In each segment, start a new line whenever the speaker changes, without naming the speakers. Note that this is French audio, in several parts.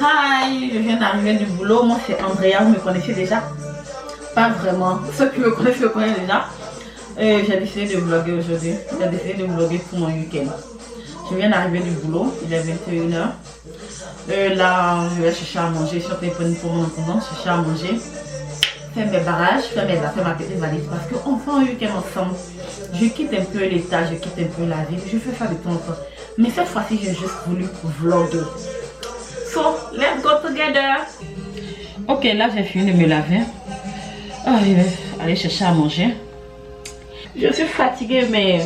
Hi, je viens d'arriver du boulot. Moi, c'est Andrea, vous me connaissez déjà? Pas vraiment. Ceux qui me connaissent déjà. J'ai décidé de vlogger aujourd'hui. J'ai décidé de vlogger pour mon week-end. Je viens d'arriver du boulot. Il est 21h. Là, je vais chercher à manger. Je suis en téléphone pour mon entendant. Chercher à manger. Faire mes barrages, faire mes affaires, ma petite valise. Parce qu'on fait un week-end ensemble. Je quitte un peu l'état, je quitte un peu la ville. Je fais ça de temps en temps. Mais cette fois-ci, j'ai juste voulu vlogger. So, let's go together. Ok, là, j'ai fini de me laver. Je vais aller chercher à manger. Je suis fatiguée, mais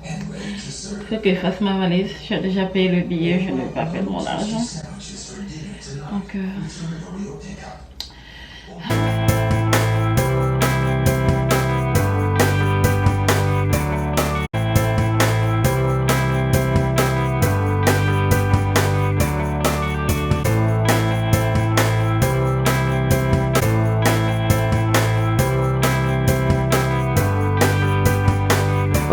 il faut que je fasse ma valise. J'ai déjà payé le billet, je ne vais pas perdre mon argent. Donc,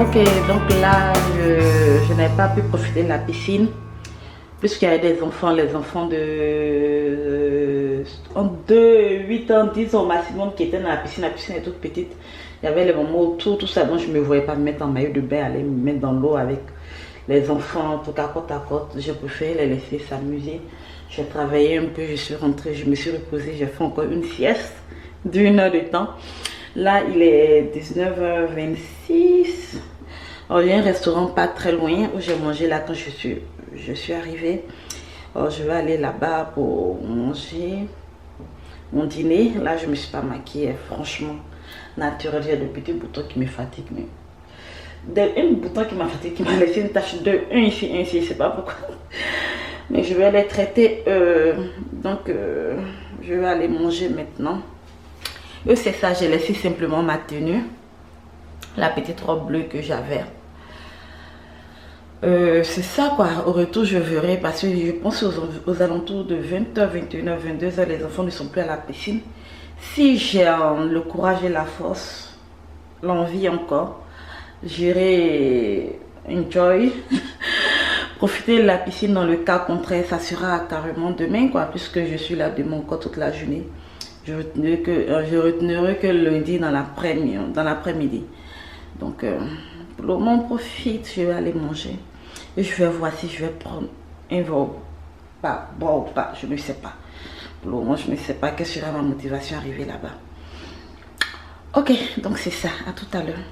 ok, donc là, je n'ai pas pu profiter de la piscine puisqu'il y avait des enfants, les enfants de 8 ans, 10 ans au maximum qui étaient dans la piscine est toute petite. Il y avait les mamans autour, tout ça, donc je ne me voyais pas me mettre en maillot de bain, aller me mettre dans l'eau avec les enfants, tout à côte à côte. Je préférais les laisser s'amuser. J'ai travaillé un peu, je suis rentrée, je me suis reposée, j'ai fait encore une sieste d'1 heure de temps. Là, il est 19h26. Alors, il y a un restaurant pas très loin où j'ai mangé là quand je suis arrivée. Alors, je vais aller là-bas pour manger mon dîner. Là, je ne me suis pas maquillée, franchement. Naturel, j'ai des petits boutons qui me fatiguent. Mais un bouton qui m'a fatigué, qui m'a laissé une tache de un ici, je ne sais pas pourquoi. Mais je vais les traiter. Donc, je vais aller manger maintenant. C'est ça, j'ai laissé simplement ma tenue, la petite robe bleue que j'avais. C'est ça quoi, au retour je verrai parce que je pense aux alentours de 20h, 21h, 22h, les enfants ne sont plus à la piscine. Si j'ai le courage et la force, l'envie encore, j'irai enjoy, profiter de la piscine. Dans le cas contraire, ça sera carrément demain quoi, puisque je suis là demain encore toute la journée. Je retiendrai que lundi dans l'après-midi. Donc, pour le moment, on profite. Je vais aller manger. Et je vais voir si je vais prendre un vol. Pas bon ou pas, je ne sais pas. Pour le moment, je ne sais pas quelle sera ma motivation à arriver là-bas. Ok, donc c'est ça. À tout à l'heure.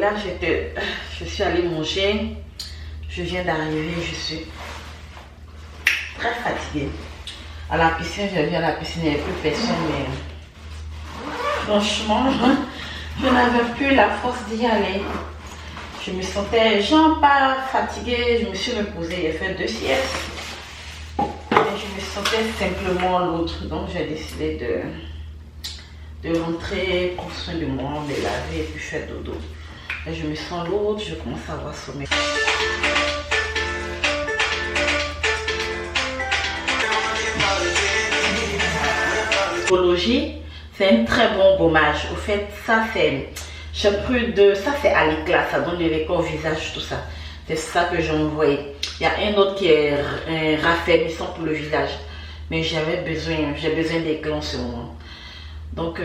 Là, je suis allée manger. Je viens d'arriver, je suis très fatiguée. À la piscine, j'ai vu à la piscine, il n'y avait plus personne, mais franchement, je n'avais plus la force d'y aller. Je me sentais pas fatiguée, je me suis reposée, j'ai fait 2 siestes. Et je me sentais simplement l'autre, donc j'ai décidé de rentrer, prendre soin de moi, me laver et puis faire dodo. Et je me sens lourde, je commence à avoir sommeil. C'est un très bon gommage. Au fait, ça c'est, j'ai pris de, ça c'est à l'éclat, ça donne de l'éclat au visage, tout ça. C'est ça que j'ai envoyé. Il y a un autre qui est un raffermissant pour le visage. Mais j'ai besoin d'éclat en ce moment. Donc,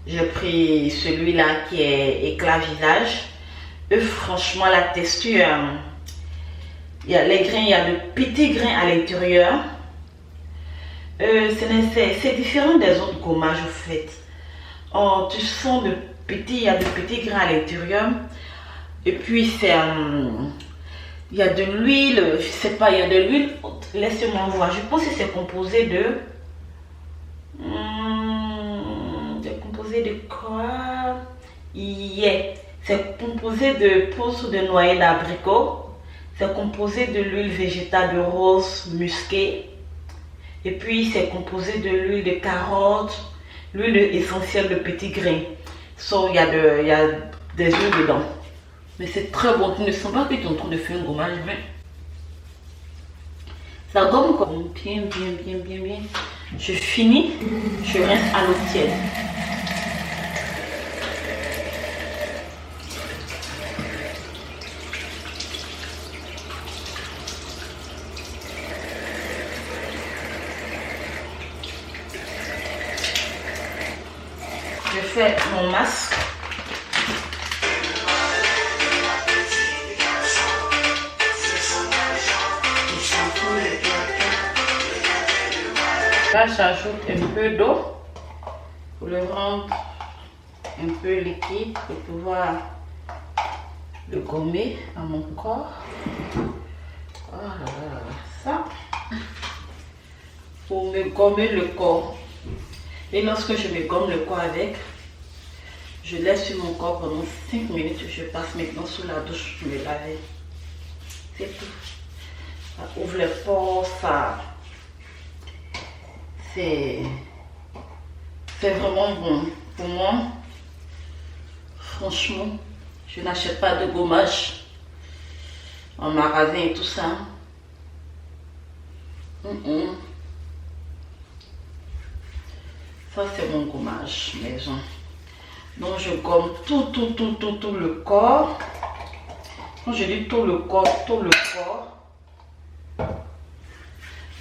j'ai pris celui-là qui est éclat visage. Franchement, la texture, Il y a les grains, il y a de petits grains à l'intérieur. C'est différent des autres gommages en fait. Oh, tu sens il y a de petits grains à l'intérieur. Et puis il y a de l'huile, je sais pas, il y a de l'huile. Laissez-moi voir. Je pense que c'est composé de. C'est composé de quoi? Yeah. C'est composé de pousses de noyer d'abricot. C'est composé de l'huile végétale de rose musquée. Et puis c'est composé de l'huile de carotte, l'huile essentielle de petits grains. Il y a des huiles dedans. Mais c'est très bon. Tu ne sens pas que tu es en train de faire un gommage, mais ça gomme comme bien. Je finis, je rince à l'eau tiède. Je fais mon masque. Là, j'ajoute un peu d'eau pour le rendre un peu liquide pour pouvoir le gommer à mon corps. Voilà, ça. Pour me gommer le corps. Et lorsque je me gomme le corps avec, je laisse sur mon corps pendant 5 minutes. Je passe maintenant sous la douche pour me laver. C'est tout. Ça ouvre les pores, ça. C'est vraiment bon. Pour moi, franchement, je n'achète pas de gommage en magasin et tout ça. Ça, c'est mon gommage maison. Donc, je gomme tout le corps. Quand je dis tout le corps,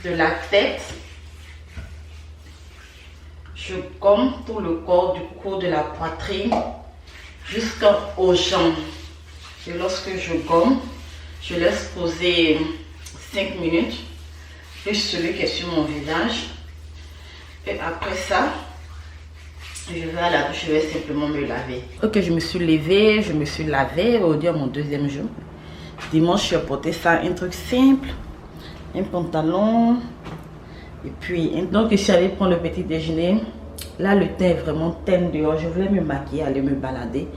de la tête. Je gomme tout le corps du cou, de la poitrine jusqu'aux jambes. Et lorsque je gomme, je laisse poser 5 minutes. Et celui qui est sur mon visage. Et après ça, je vais à la douche, je vais simplement me laver. Ok, je me suis levée, je me suis lavée aujourd'hui à mon deuxième jour. Dimanche, j'ai porté ça, un truc simple, un pantalon. Et puis, donc je suis allée prendre le petit déjeuner. Là, le temps est vraiment teint dehors. Je voulais me maquiller, aller me balader.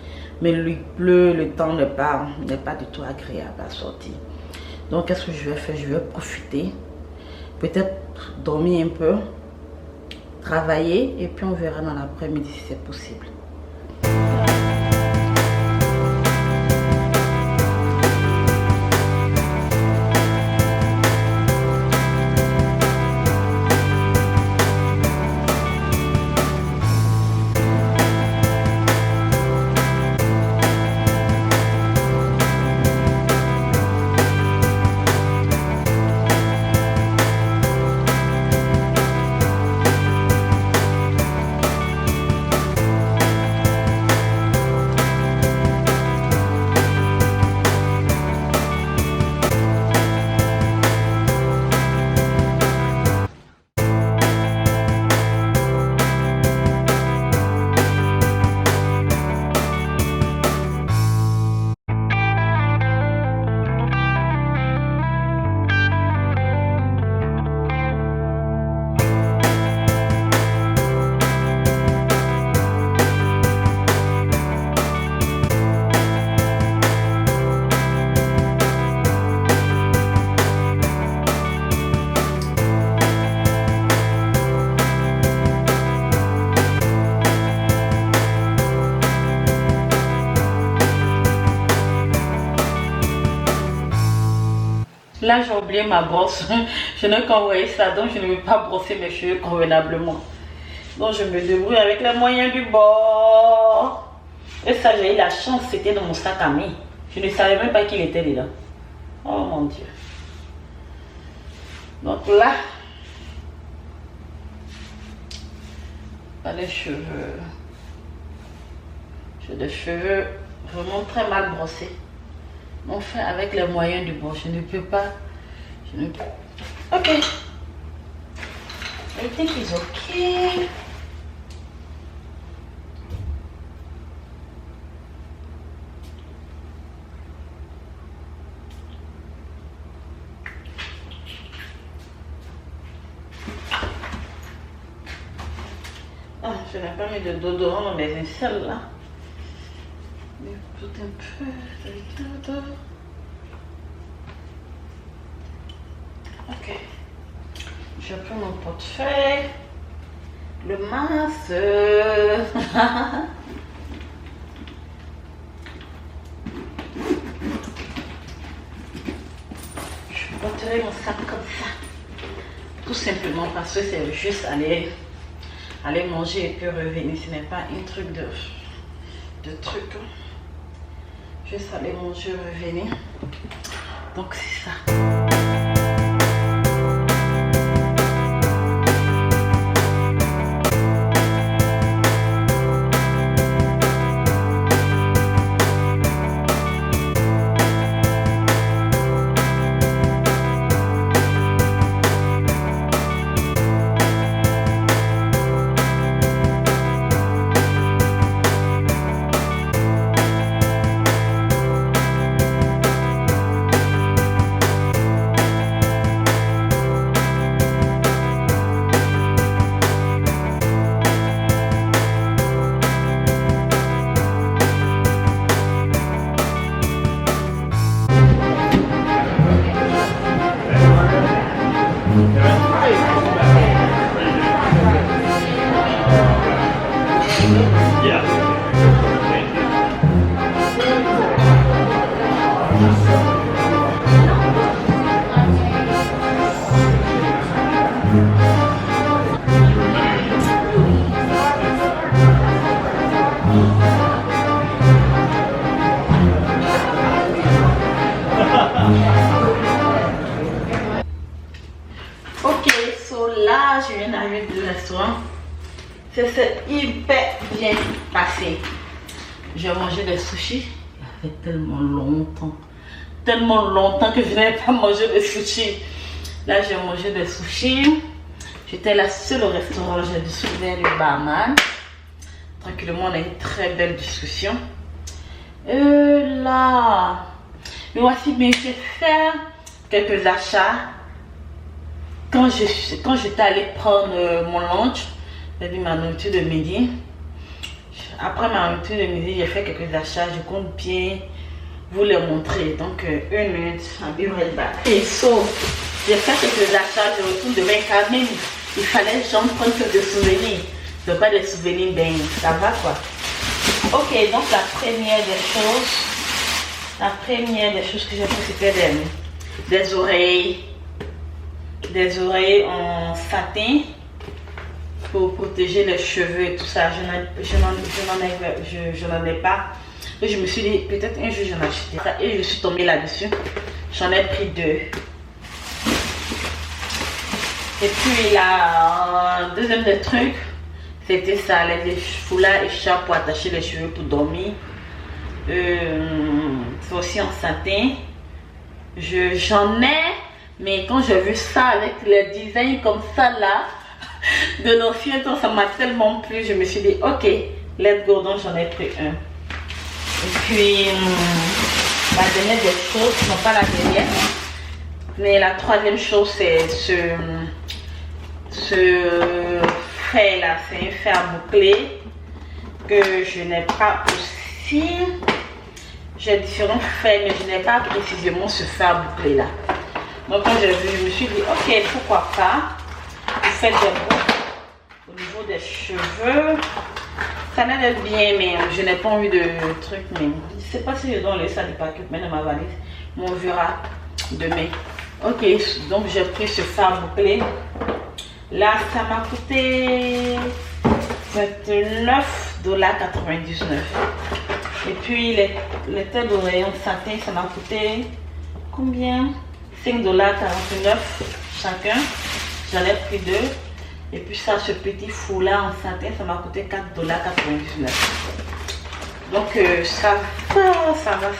Mais il pleut, le temps n'est pas du tout agréable à sortir. Donc, qu'est-ce que je vais faire? Je vais profiter. Peut-être dormir un peu. Travailler. Et puis, on verra dans l'après-midi si c'est possible. Là, j'ai oublié ma brosse. Je n'ai qu'envoyé ça, donc je ne vais pas brosser mes cheveux convenablement. Donc, je me débrouille avec les moyens du bord. Et ça, j'ai eu la chance, c'était dans mon sac à main. Je ne savais même pas qu'il était dedans. Oh mon Dieu. Donc là, les cheveux. J'ai des cheveux vraiment très mal brossés. On fait avec les moyens du bord. Je ne peux pas. Je ne peux. Ok. I think it's okay. Ah, je n'ai pas mis de déodorant dans mes aisselles là. Mais tout un peu de déodorant. Ok. Je prends mon portefeuille. Le masque. Je porterai mon sac comme ça. Tout simplement parce que c'est juste aller manger et puis revenir. Ce n'est pas un truc de truc. Juste aller manger, revenir. Donc c'est ça. Ok, so là, je viens d'arriver du restaurant. Ça s'est hyper bien passé. J'ai mangé des sushis. Il y avait tellement longtemps que je n'avais pas mangé de sushis. Là, j'ai mangé des sushis. J'étais la seule au restaurant. J'ai discuté le barman. Tranquillement, on a eu une très belle discussion. Là, mais voici, mais j'ai fait quelques achats. Quand j'étais allée prendre mon lunch, c'est-à-dire ma nourriture de midi. Après ma nourriture de midi, j'ai fait quelques achats. Je compte bien vous les montrer. Donc, une minute, I'll be right back. Et so, j'ai fait quelques achats. Je retourne demain quand même. Il fallait que j'en prenne quelques souvenirs. Donc, pas des souvenirs, ben, ça va quoi. Ok, donc la première des choses que j'ai fait, c'était des oreilles. Des oreilles en satin pour protéger les cheveux et tout ça. Je n'en ai pas. Et je me suis dit, peut-être un jour j'en acheté ça. Et je suis tombée là-dessus. J'en ai pris 2. Et puis la deuxième des trucs, c'était ça, les foulards et écharpes pour attacher les cheveux pour dormir. C'est aussi en satin. J'en ai. Mais quand j'ai vu ça avec les designs comme ça là, de l'ancien temps, ça m'a tellement plu. Je me suis dit, ok, let's go. Donc j'en ai pris un. Et puis, la dernière des choses, non pas la dernière, mais la troisième chose, c'est ce fer là. C'est un fer bouclé que je n'ai pas aussi. J'ai différents fers, mais je n'ai pas précisément ce fer bouclé là. Donc quand j'ai vu, je me suis dit, ok, pourquoi pas. Vous faites des boucles au niveau des cheveux. Ça m'a l'air bien, mais je n'ai pas envie de trucs. Mais je ne sais pas si je dois laisser ça du paquet, mais dans ma valise. Mais on verra demain. Ok, donc j'ai pris ce fard bouclé. Là, ça m'a coûté $29,99. Et puis les têtes d'oreilles en satin, ça m'a coûté combien? $5,49 chacun. J'en ai pris 2. Et puis ça, ce petit foulard en satin, ça m'a coûté $4,99. Donc ça va.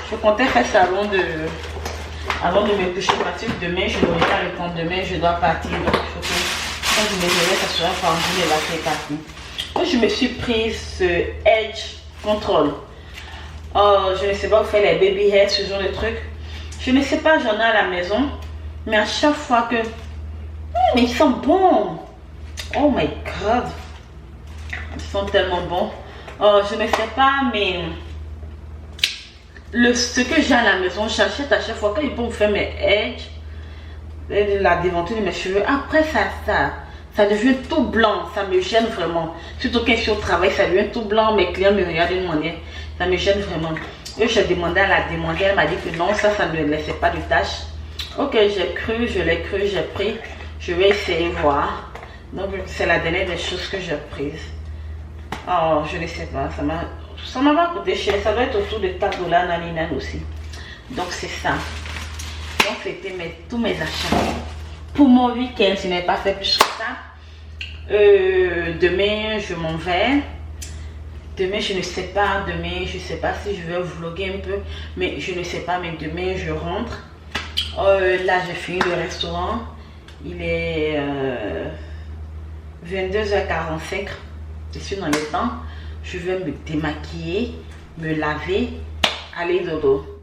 Je comptais faire ça avant de me coucher parce que demain je n'aurai pas le temps. Demain je dois partir. Donc il faut que quand je me réveille, ça sera vendu et là c'est parti. Donc je me suis prise ce Edge Control. Oh, je ne sais pas où faire les baby hairs, ce genre de trucs. Je ne sais pas, j'en ai à la maison. Mais à chaque fois que... mais ils sont bons. Oh my god. Ils sont tellement bons. Oh, je ne sais pas, mais... ce que j'ai à la maison, j'achète à chaque fois. Quand ils vont faire mes edges, la déventure de mes cheveux, après ça devient tout blanc. Ça me gêne vraiment. Surtout quand je suis au travail, ça devient tout blanc. Mes clients me regardent d'une manière. Ça me gêne vraiment. Et j'ai demandé à la demandeur, elle m'a dit que non, ça ne laissait pas de taches. Ok, j'ai cru, je l'ai cru, j'ai pris. Je vais essayer voir. Donc c'est la dernière des choses que j'ai prises. Oh, je ne sais pas, ça m'a pas coûté cher. Ça doit être autour de 4 $, nanina aussi. Donc c'est ça. Donc c'était tous mes achats. Pour mon week-end, je n'ai pas fait plus que ça. Demain, je m'en vais. Demain, je ne sais pas. Demain, je ne sais pas si je vais vlogger un peu. Mais je ne sais pas. Mais demain, je rentre. Là, j'ai fini le restaurant. Il est 22h45. Je suis dans le temps. Je vais me démaquiller, me laver, aller dodo.